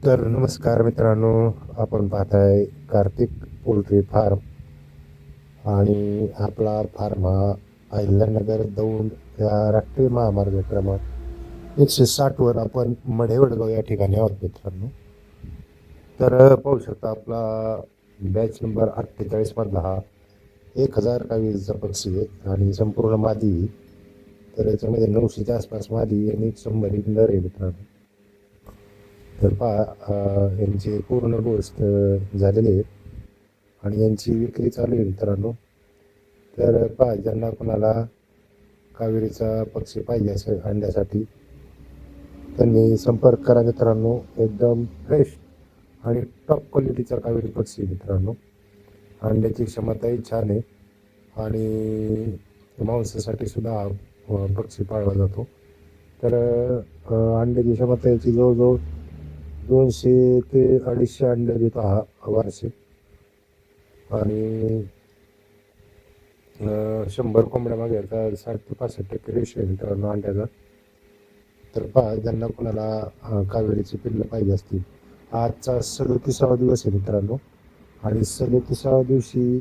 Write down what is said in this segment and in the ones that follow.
तर नमस्कार मित्रांनो, आपण पाहताय कार्तिक पोल्ट्री फार्म आणि आपला फार्म हा अहिल्यानगर दौंड या राष्ट्रीय महामार्ग क्रमांक 160 आपण मढेवडगाव या ठिकाणी आहोत मित्रांनो. तर पाहू शकता आपला बॅच नंबर 48 मधला हा 1000 कावीळीचा पक्षी आहे आणि संपूर्ण मादी. तर याच्यामध्ये 900च्या आसपास मादी आणि 100 नर आहे मित्रांनो. तर पहा यांचे पूर्ण गोष्ट झालेले आहेत आणि यांची विक्री चालू आहे मित्रांनो. तर पहा, ज्यांना कोणाला कावेरीचा पक्षी पाहिजे असेल अंड्यासाठी त्यांनी संपर्क करा मित्रांनो. एकदम फ्रेश आणि टॉप क्वालिटीचा कावेरी पक्षी मित्रांनो. अंड्याची क्षमताही छान आहे आणि मांसासाठी सुद्धा हा पक्षी पाळला जातो. तर अंड्याची क्षमता याची जवळजवळ 200 ते 250 अंडे देतो हा वार्षिक आणि 100 कोंबड्या मागे याचा 60 ते 65% रेशो आहे मित्रांनो अंड्याचा. तर पहा, ज्यांना कोणाला कावेरीची पिल्लं पाहिजे असतील, आजचा 37वा दिवस आहे मित्रांनो आणि 37व्या दिवशी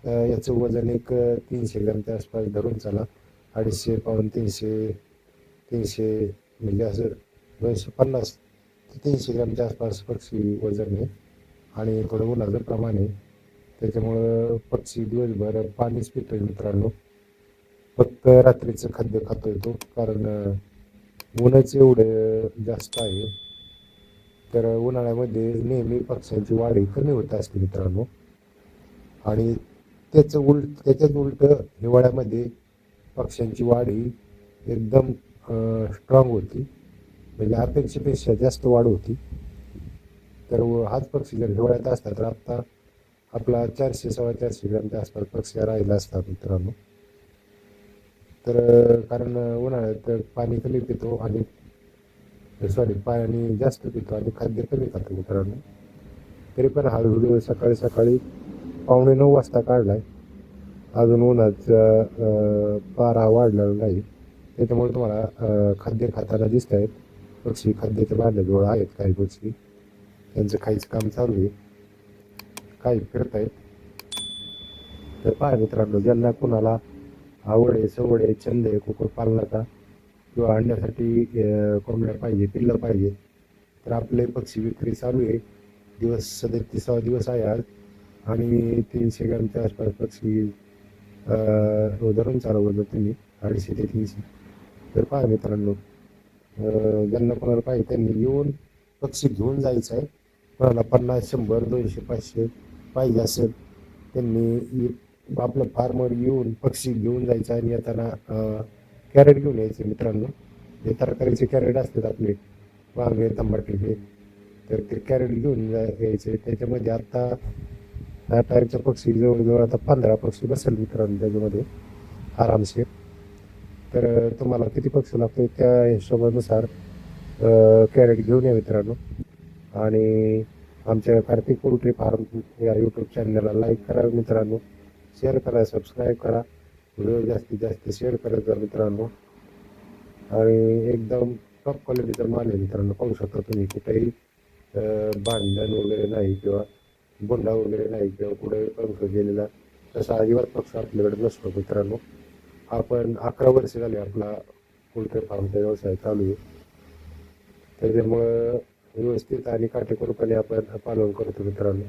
याचं वजन एक 300 ग्रॅमच्या आसपास धरून चला. 250 पाऊण 300 म्हणजे असं 250 ते 300 ग्रॅमच्या आसपास पक्षी वजन आहे आणि थोडं उन्हाचं प्रमाण आहे. त्याच्यामुळं पक्षी दिवसभर पाणीच पितोय मित्रांनो. फक्त रात्रीचं खाद्य खातोय तो, कारण ऊनच एवढं जास्त आहे. तर उन्हाळ्यामध्ये नेहमी पक्ष्यांची वाढ कमी होत असते मित्रांनो आणि त्याच्याच उलट हिवाळ्यामध्ये पक्ष्यांची वाढ एकदम स्ट्रॉंग होती, म्हणजे अपेक्षेपेक्षा जास्त वाढ होती. तर हाच पक्षी जर हिवाळ्यात असता तर आता आपला 400-450 ग्रॅमच्या आसपास पक्षी राहिला असतात मित्रांनो. तर कारण उन्हाळ्यात पाणी कमी पितो आणि पाणी जास्त पितो आणि खाद्य कमी खातो मित्रांनो. तरी पण हा व्हिडिओ सकाळी सकाळी 8:45 वाजता काढलाय. अजून उन्हाचा पारा वाढलेला नाही, त्याच्यामुळे तुम्हाला खाद्य खाताना दिसत आहेत. पक्षी खाद्याच्या बांधल्याजवळ आहेत काही पक्षी, त्यांचं खायचं काम चालू आहे, काही फिरत आहेत. तर पहा मित्रांनो, ज्यांना कुणाला आवड आहे, सवड आहे, छंद आहे कुक्कुटपालनाचा किंवा अंड्यासाठी कोंबड्या पाहिजे, पिल्लं पाहिजे, तर आपले पक्षी विक्री चालू आहे. 37वा दिवस आहे आज आणि 300 ग्रॅमच्या आसपास पक्षी धरून चालवलं तुम्ही 250 ते 300. तर पहा मित्रांनो, ज्यांना कोणाला पाहिजे त्यांनी येऊन पक्षी घेऊन जायचं आहे. कोणाला 50, 100, 200, 500 पाहिजे असेल त्यांनी आपल्या फार्मवर येऊन पक्षी घेऊन जायचं आणि येताना कॅरेट घेऊन यायचे मित्रांनो. हे तरकारीचे कॅरेट असतात आपले, वांगे टमाटे, तर ते कॅरेट घेऊन यायचे. त्याच्यामध्ये आता 10 पक्षी जवळजवळ आता 15 पक्षी बसेल मित्रांनो त्याच्यामध्ये आरामशीर. तर तुम्हाला किती पक्षी लागतो त्या हिशोबानुसार कॅरेट घेऊन या मित्रांनो. आणि आमच्या कार्तिक पोल्ट्री फार्म या यूट्यूब चॅनलला लाईक करा मित्रांनो, शेअर करा, सबस्क्राईब करा, व्हिडिओ जास्तीत जास्त शेअर करत जा मित्रांनो. आणि एकदम टॉप क्वालिटीचा माल आहे मित्रांनो. पाहू शकता तुम्ही, कुठेही भांडण वगैरे नाही किंवा बोंडा वगैरे नाही किंवा कुठे पंख गेलेला तसा अजिबात पक्ष आपल्याकडे नसतो मित्रांनो. आपण 11 वर्ष झाले आपला पोल्ट्री फार्मचा व्यवसाय चालू आहे. त्याच्यामुळं व्यवस्थित आणि काटेकोरपणे आपण पालन करतो मित्रांनो.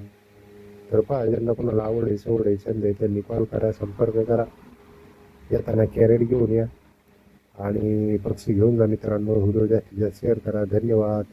तर पहा, ज्यांना कोणाला आवड आहे, सवड आहे, छंद आहे त्यांनी कॉल करा, संपर्क करा, येताना कॅरेट घेऊन या आणि पक्षी घेऊन जा मित्रांनो. व्हिडिओ जास्तीत जास्त शेअर करा. धन्यवाद.